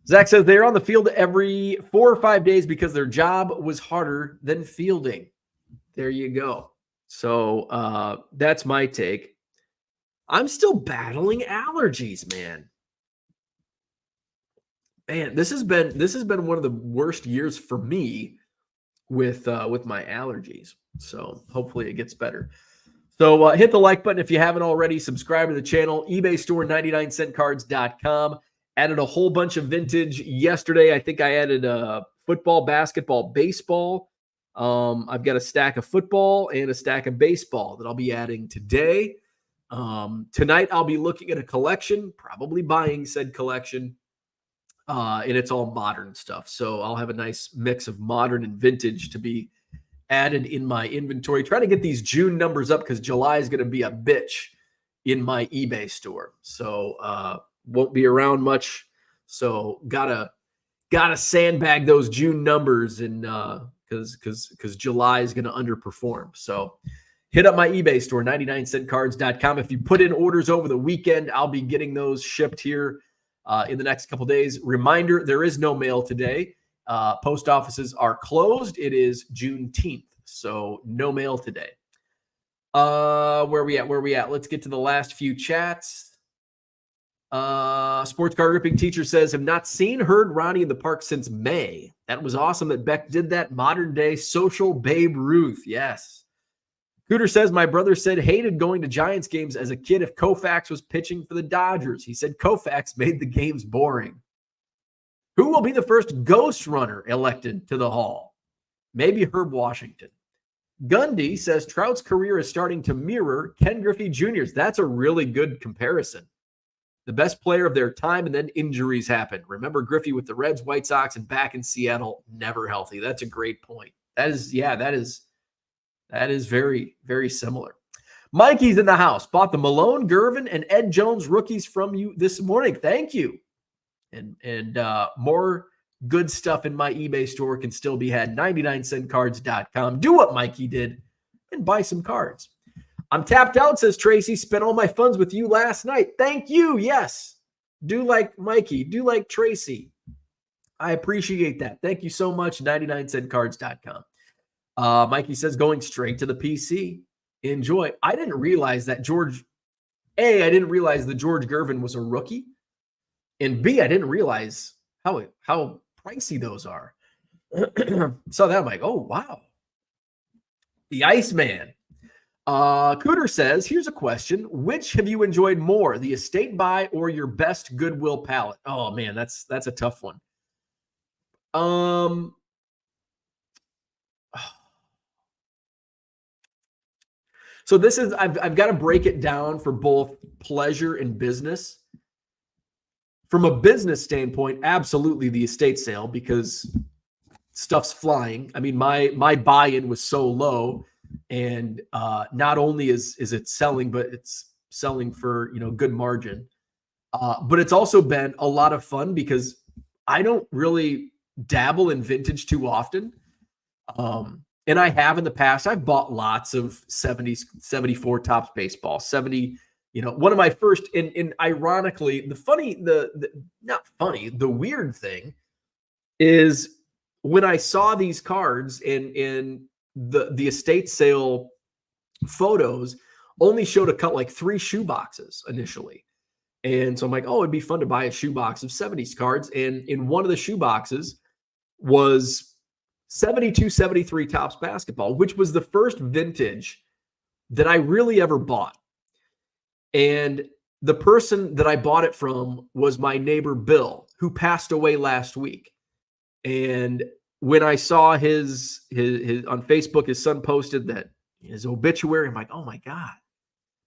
Zach says they're on the field every 4 or 5 days because their job was harder than fielding. There you go. So that's my take. I'm still battling allergies, man. Man, this has been one of the worst years for me with my allergies. So hopefully it gets better. So hit the like button if you haven't already. Subscribe to the channel. eBay store 99centcards.com. Added a whole bunch of vintage yesterday. I think I added football, basketball, baseball. I've got a stack of football and a stack of baseball that I'll be adding today. Tonight I'll be looking at a collection, probably buying said collection. And it's all modern stuff. So I'll have a nice mix of modern and vintage to be added in my inventory. Trying to get these June numbers up because July is going to be a bitch in my eBay store. So won't be around much. So gotta sandbag those June numbers and because July is going to underperform. So hit up my eBay store, 99centcards.com. If you put in orders over the weekend, I'll be getting those shipped here in the next couple days. Reminder, there is no mail today. Post offices are closed. It is Juneteenth, so no mail today. Where we at? Let's get to the last few chats. Sports car ripping teacher says, have not heard Ronnie in the park since May. That was awesome that Beck did that. Modern day social Babe Ruth. Yes. Cooter says, my brother said hated going to Giants games as a kid if Koufax was pitching for the Dodgers. He said Koufax made the games boring. Who will be the first ghost runner elected to the Hall? Maybe Herb Washington. Gundy says Trout's career is starting to mirror Ken Griffey Jr.'s. That's a really good comparison. The best player of their time, and then injuries happen. Remember Griffey with the Reds, White Sox, and back in Seattle, never healthy. That's a great point. That is very, very similar. Mikey's in the house. Bought the Malone, Gervin, and Ed Jones rookies from you this morning. Thank you. And more good stuff in my eBay store can still be had. 99centcards.com. Do what Mikey did and buy some cards. I'm tapped out, says Tracy. Spent all my funds with you last night. Thank you. Yes. Do like Mikey. Do like Tracy. I appreciate that. Thank you so much. 99centcards.com. Mikey says going straight to the PC. Enjoy. I didn't realize that George Gervin was a rookie. And B, I didn't realize how pricey those are. So that I'm like, oh, wow. The Iceman. Cooter says, here's a question. Which have you enjoyed more, the estate buy or your best Goodwill pallet? Oh, man, that's a tough one. So this is, I've got to break it down for both pleasure and business. From a business standpoint, absolutely the estate sale because stuff's flying. I mean, my buy-in was so low, and not only is it selling, but it's selling for good margin. But it's also been a lot of fun because I don't really dabble in vintage too often. And I have in the past. I've bought lots of 70s, 74 Topps baseball, 70. One of my first, and ironically, the weird thing is when I saw these cards in the estate sale photos only showed a cut like 3 shoe boxes initially. And so I'm like, oh, it'd be fun to buy a shoe box of 70s cards. And in one of the shoe boxes was 72, 73 Topps basketball, which was the first vintage that I really ever bought. And the person that I bought it from was my neighbor, Bill, who passed away last week. And when I saw his on Facebook, his son posted that his obituary, I'm like, oh my God,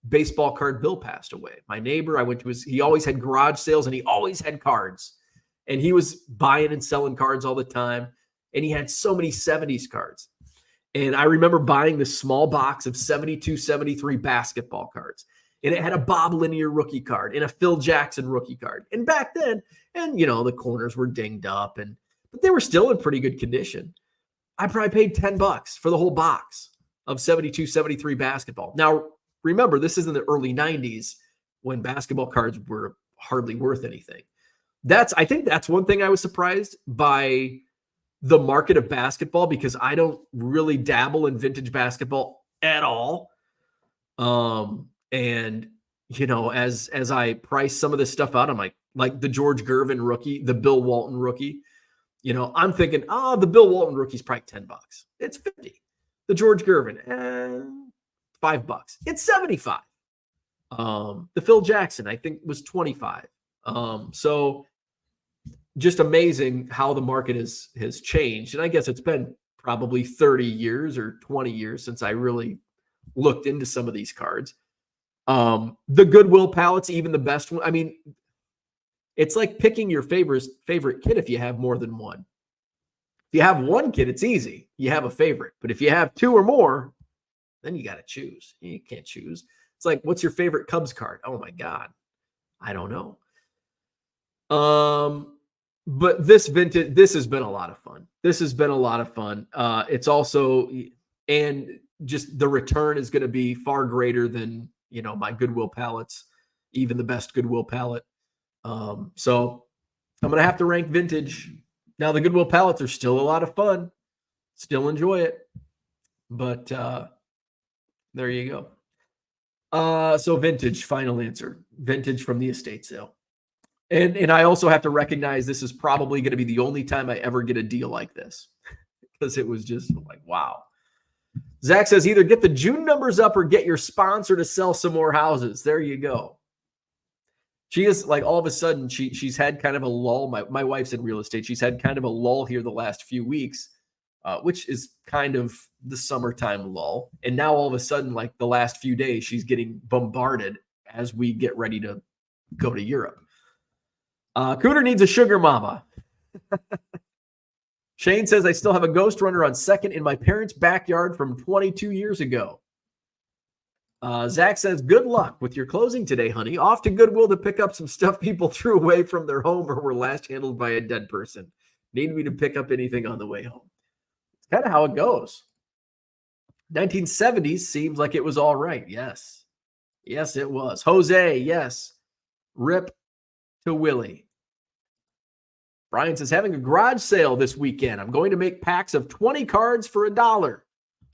baseball card Bill passed away. My neighbor, I went to he always had garage sales and he always had cards. and he was buying and selling cards all the time. And he had so many 70s cards. And I remember buying this small box of 72, 73 basketball cards. And it had a Bob Lanier rookie card and a Phil Jackson rookie card. And back then, and the corners were dinged up, but they were still in pretty good condition. I probably paid $10 for the whole box of 72, 73 basketball. Now, remember, this is in the early 90s when basketball cards were hardly worth anything. I think that's one thing I was surprised by the market of basketball, because I don't really dabble in vintage basketball at all. And as I price some of this stuff out, I'm like the George Gervin rookie, the Bill Walton rookie, I'm thinking, the Bill Walton rookie's probably $10. It's $50. The George Gervin, $5. It's $75. The Phil Jackson, I think, was $25. So just amazing how the market has changed. And I guess it's been probably 30 years or 20 years since I really looked into some of these cards. The Goodwill palettes, even the best one. I mean, it's like picking your favorite kid if you have more than one. If you have one kid, it's easy. You have a favorite. But if you have two or more, then you got to choose. You can't choose. It's like, what's your favorite Cubs card? Oh my God. I don't know. But this has been a lot of fun. It's also, and just the return is going to be far greater than, my Goodwill palettes, even the best Goodwill palette. So I'm going to have to rank vintage. Now, the Goodwill palettes are still a lot of fun. Still enjoy it. But there you go. So vintage, final answer. Vintage from the estate sale. And I also have to recognize this is probably going to be the only time I ever get a deal like this, because it was just like, wow. Zach says either get the June numbers up or get your sponsor to sell some more houses. There you go. She is like, all of a sudden, she's had kind of a lull. My wife's in real estate. She's had kind of a lull here the last few weeks, which is kind of the summertime lull. And now all of a sudden, like the last few days, she's getting bombarded as we get ready to go to Europe. Cooter needs a sugar mama. Shane says, I still have a Ghost Runner on second in my parents' backyard from 22 years ago. Zach says, good luck with your closing today, honey. Off to Goodwill to pick up some stuff people threw away from their home or were last handled by a dead person. Need me to pick up anything on the way home. It's kind of how it goes. 1970s seems like it was all right. Yes. Yes, it was. Jose, yes. R.I.P to Willie. Brian says, having a garage sale this weekend. I'm going to make packs of 20 cards for $1.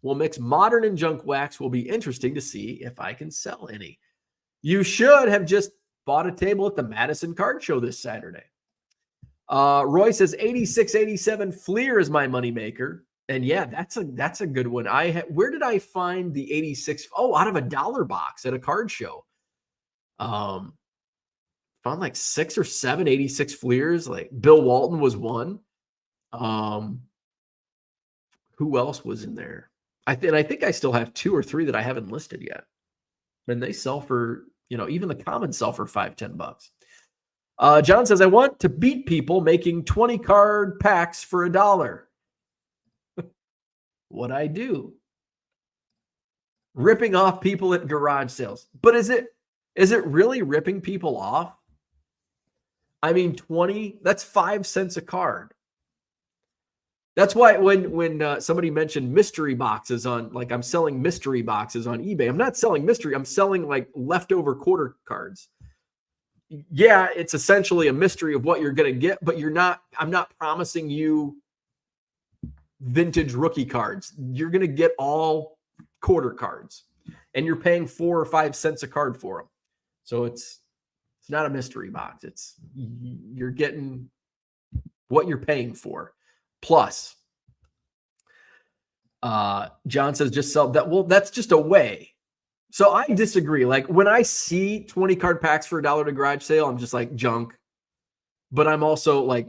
We'll mix modern and junk wax. Will be interesting to see if I can sell any. You should have just bought a table at the Madison Card Show this Saturday. Roy says 86-87 Fleer is my moneymaker. And yeah, that's a good one. Where did I find the 86? Oh, out of a dollar box at a card show. Found like 6 or 7 86 Fleers. Like Bill Walton was one. Who else was in there? I think I still have 2 or 3 that I haven't listed yet. And they sell for, even the common sell for $5-10. John says, I want to beat people making 20 card packs for $1. What I do? Ripping off people at garage sales. But is it really ripping people off? I mean, 20, that's 5 cents a card. That's why when somebody mentioned mystery boxes on, like, I'm selling mystery boxes on eBay. I'm not selling mystery. I'm selling like leftover quarter cards. Yeah, it's essentially a mystery of what you're going to get, but I'm not promising you vintage rookie cards. You're going to get all quarter cards, and you're paying 4 or 5 cents a card for them. So it's not a mystery box. You're getting what you're paying for. Plus, John says just sell that. Well, that's just a way. So I disagree. Like when I see 20 card packs for $1 at a garage sale, I'm just like junk. But I'm also like,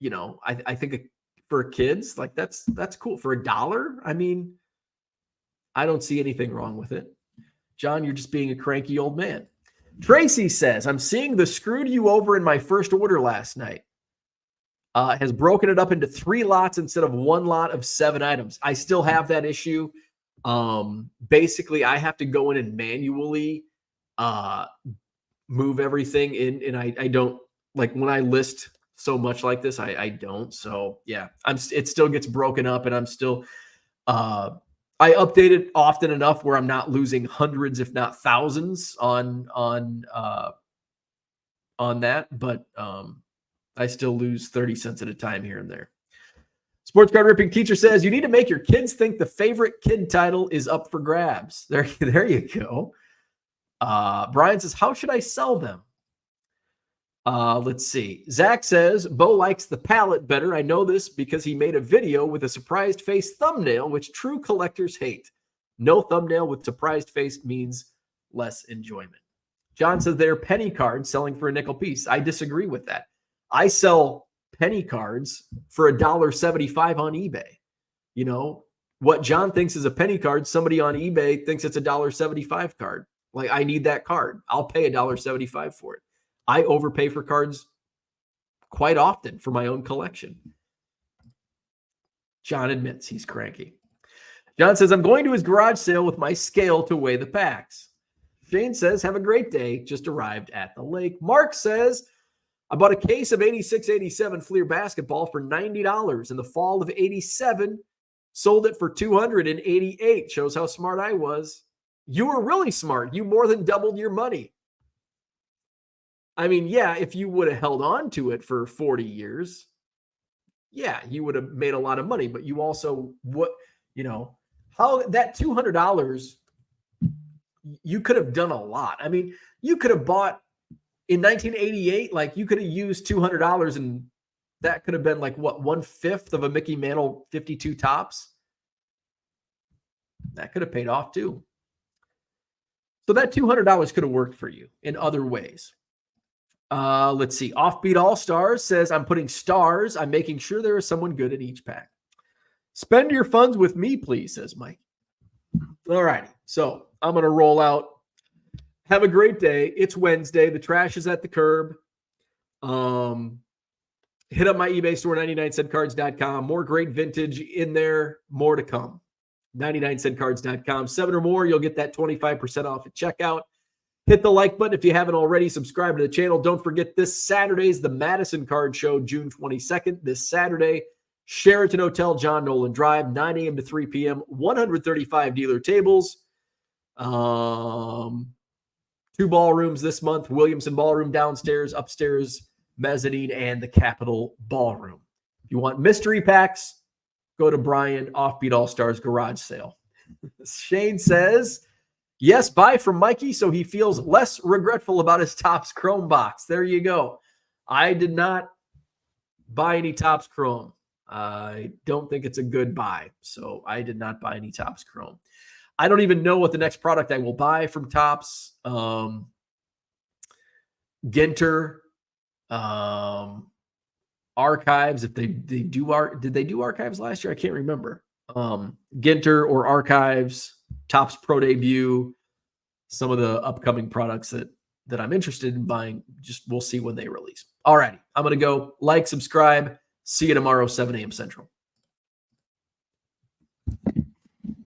I think for kids, like that's cool. For $1, I mean, I don't see anything wrong with it. John, you're just being a cranky old man. Tracy says, I'm seeing the screwed you over in my first order last night. Has broken it up into 3 lots instead of 1 lot of 7 items. I still have that issue. Basically, I have to go in and manually move everything in, and I don't like when I list so much like this. I don't. So yeah, it still gets broken up, and I'm still I update it often enough where I'm not losing hundreds, if not thousands, on that. But I still lose 30 cents at a time here and there. Sports card ripping teacher says, you need to make your kids think the favorite kid title is up for grabs. There you go. Brian says, how should I sell them? Let's see. Zach says, Bo likes the palette better. I know this because he made a video with a surprised face thumbnail, which true collectors hate. No thumbnail with surprised face means less enjoyment. John says they're penny cards selling for a nickel piece. I disagree with that. I sell penny cards for $1.75 on eBay. You know, what John thinks is a penny card, somebody on eBay thinks it's a $1.75 card. Like, I need that card. I'll pay $1.75 for it. I overpay for cards quite often for my own collection. John admits he's cranky. John says, I'm going to his garage sale with my scale to weigh the packs. Shane says, have a great day. Just arrived at the lake. Mark says, I bought a case of 86-87 Fleer basketball for $90 in the fall of 87. Sold it for $288. Shows how smart I was. You were really smart. You more than doubled your money. I mean, yeah, if you would have held on to it for 40 years, yeah, you would have made a lot of money. But you also, how that $200, you could have done a lot. I mean, you could have bought in 1988, like you could have used $200 and that could have been like what, 1/5 of a Mickey Mantle 52 tops. That could have paid off too. So that $200 could have worked for you in other ways. Let's see. Offbeat All-Stars says, I'm putting stars. I'm making sure there is someone good in each pack. Spend your funds with me, please, says Mike. All righty. So I'm going to roll out. Have a great day. It's Wednesday. The trash is at the curb. Hit up my eBay store, 99centcards.com. More great vintage in there. More to come. 99centcards.com. 7 or more, you'll get that 25% off at checkout. Hit the like button if you haven't already. Subscribe to the channel. Don't forget this Saturday is the Madison Card Show, June 22nd. This Saturday, Sheraton Hotel, John Nolan Drive, 9 a.m. to 3 p.m. 135 dealer tables. 2 ballrooms this month. Williamson Ballroom downstairs, upstairs, mezzanine, and the Capitol Ballroom. If you want mystery packs, go to Brian, Offbeat All-Stars garage sale. Shane says, yes, buy from Mikey so he feels less regretful about his Topps Chrome box. There you go. I did not buy any Topps Chrome. I don't think it's a good buy. So I did not buy any Topps Chrome. I don't even know what the next product I will buy from Topps. Ginter, Archives. If they do did they do Archives last year? I can't remember. Ginter or Archives, Topps Pro Debut, some of the upcoming products that I'm interested in buying. Just we'll see when they release. All righty. I'm going to go like, subscribe. See you tomorrow, 7 a.m. Central.